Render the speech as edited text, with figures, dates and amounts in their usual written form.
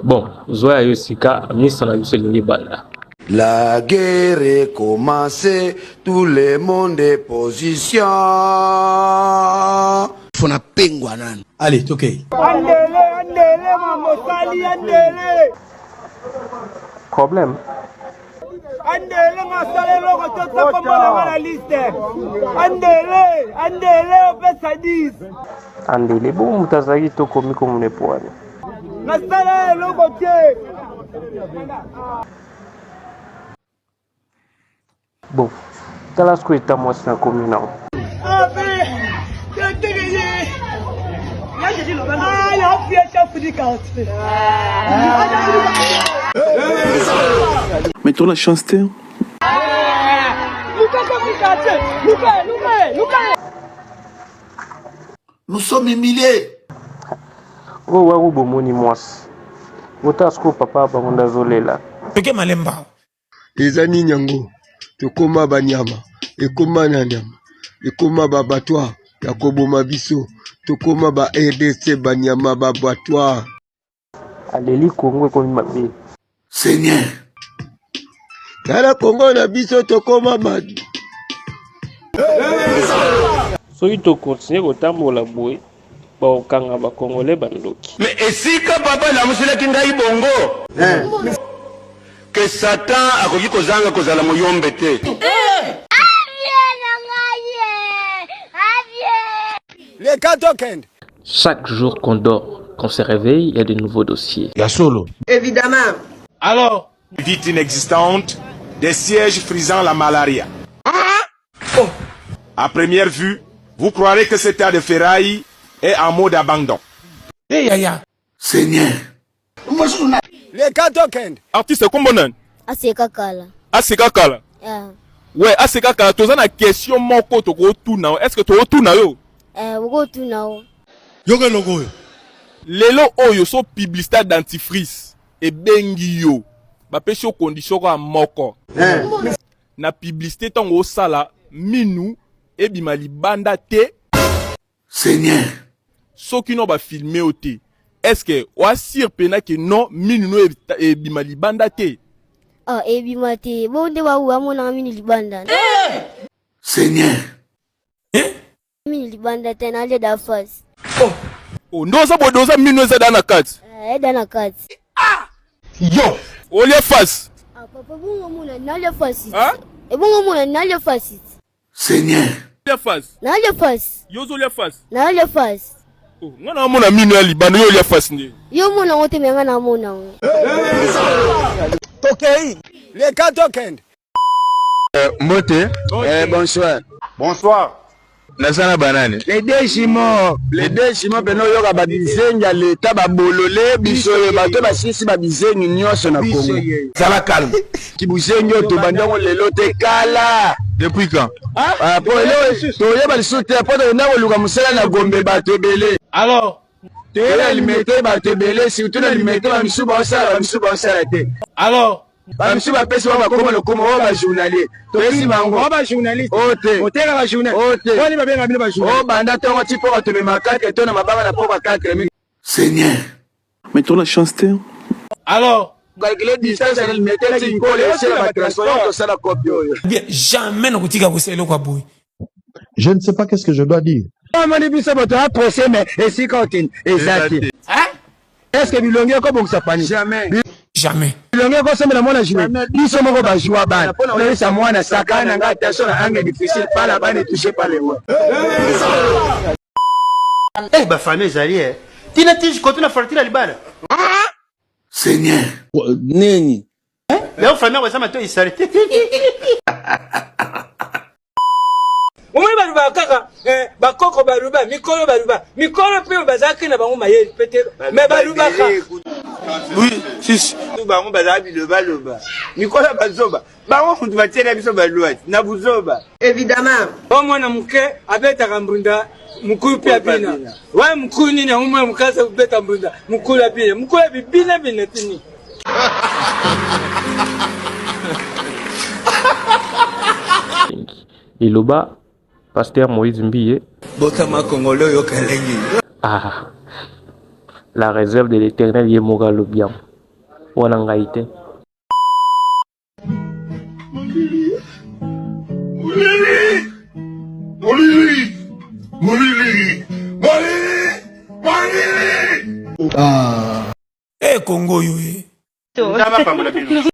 Bon, Zoya Yosika, ministre de la Banda. La guerre est commencée, tout le monde est position. Fona pengwanan. Allez, ok. Problème. Andele masale loko tota kombola na liste. Andele opesa 10. Andele bo mutazaki to komi komune poani. Nasala loko te. Bon, tala sko eta mwasi na komi na. Mettons la chance terre. Nous sommes humiliés. Oh, waru bomoni mwasi. Wotasko papa bangonda zolela. Peke malemba. Ezani nyango, tokoma banyama, ekoma na nyama, ekoma babatwa, yakoboma biso, tokoma ba RDC banyama babatwa. Aleli Congo komi mabe. Seigneur. Tala Congo na biso tokoma mad. Soki to continue kotambola boye, ba okanga ba Congolais bandoki. Mais esika papa na musela kingai bongo. Que Satan akoki kozanga kozala moyombe te. Les katokend. Chaque jour qu'on dort, qu'on se réveille, il y a de nouveaux dossiers. Ya solo. Évidemment. Alors, vite inexistante, des sièges frisant la malaria. À première vue, vous croirez que cet tas de ferraille est en mode abandon. Eh yaya. Seigneur. Les katokend. Artiste comment? Aseka kala. Aseka kala. Yeah. Ouais, Aseka kala, tu as une question moko to go to now. Est-ce que tu go na yo? Go to now. Yoga logo. Lelo oyo so publicité dentifrice et bengi yo. Ba pesho condition ko moko. Na publicité tongo sala minu e bimali banda te. Seigneur. Soki no ba filmer o te. Est-ce que wa sir pena que non minu no e bimali banda te? Ah, bimate. Bonde wa mona mini libanda. Seigneur. Mini libanda tena ale da face. Oh, ndoza bodoza minu za dana kat. Dana kat. Yo, ole face. Ah, papa bongo mona nale face. Hein? Bongo mona nale face. Seigneur. Le face. Nale face. Yozo le face. Nale face. Oh, ngana mona minu ya libanda yo le face ni. Yo mona wote menga na mona. Tokei. Les katokend. Mote. Bonsoir. Bonsoir. Nasana banane. Les deux chimos beno yoka babizenga leta babolole biso ye bato basisi babizengi nyonso na Congo. Sala calme. Kibuzengi to bandango lelo te kala. Depuis quand? Ah, pour le to yeba liso te po de na luka musala na Gombe bato ebele. Alors, Te la limité bato ebele surtout na limité ba misu ba osala te. alors, Ba misu ba pesi ba koma le koma ba journalier. To esi bango. Ba journaliste. Ote. Oteka ba journaliste. Ote. Wani ba benga bino ba journaliste. Oh banda tongo tipo to be makate to na mababa na po ba 4. Seigneur. Mettons la chance terre. alors, Calculer distance à limité la tinkole c'est la transport to sala copie. Bien, jamais ne kutika kuselo kwa boy. Je ne sais pas qu'est-ce que je dois dire. Mani biso bato a procès mais esi quand exact. Est-ce que bilongi ko bokisa pani? Jamais. Jamais. Bilongi ko semela mwana jouer. Biso moko ba jouer bana. On sa mwana sakana nga attention na angle difficile pas la bane touché par les voix. Eh ba famille zali tina tiji continue fartila libana. Seigneur. Neni. Leo famille wa sama to isarite. Omwe baruba kaka bakoko baruba mikolo pe bazaki na bango mayeli peut-être mais baruba ka. Oui, si bango bazabi loba. Mikolo bazoba. Bango kuntu batela biso balwati na buzoba. Évidemment. Omwana muke abeta kambunda mukulu pia bina. Wa mukulu nini umwe mukasa kubeta mbunda. Mukulu bina. Mukulu bina tini. Iloba, pasteur Moïse Mbiye. Botama Congolais yo kalengi. Ah, la réserve de l'Éternel Yemora le bien. wana ngai te. Eh Congo yo.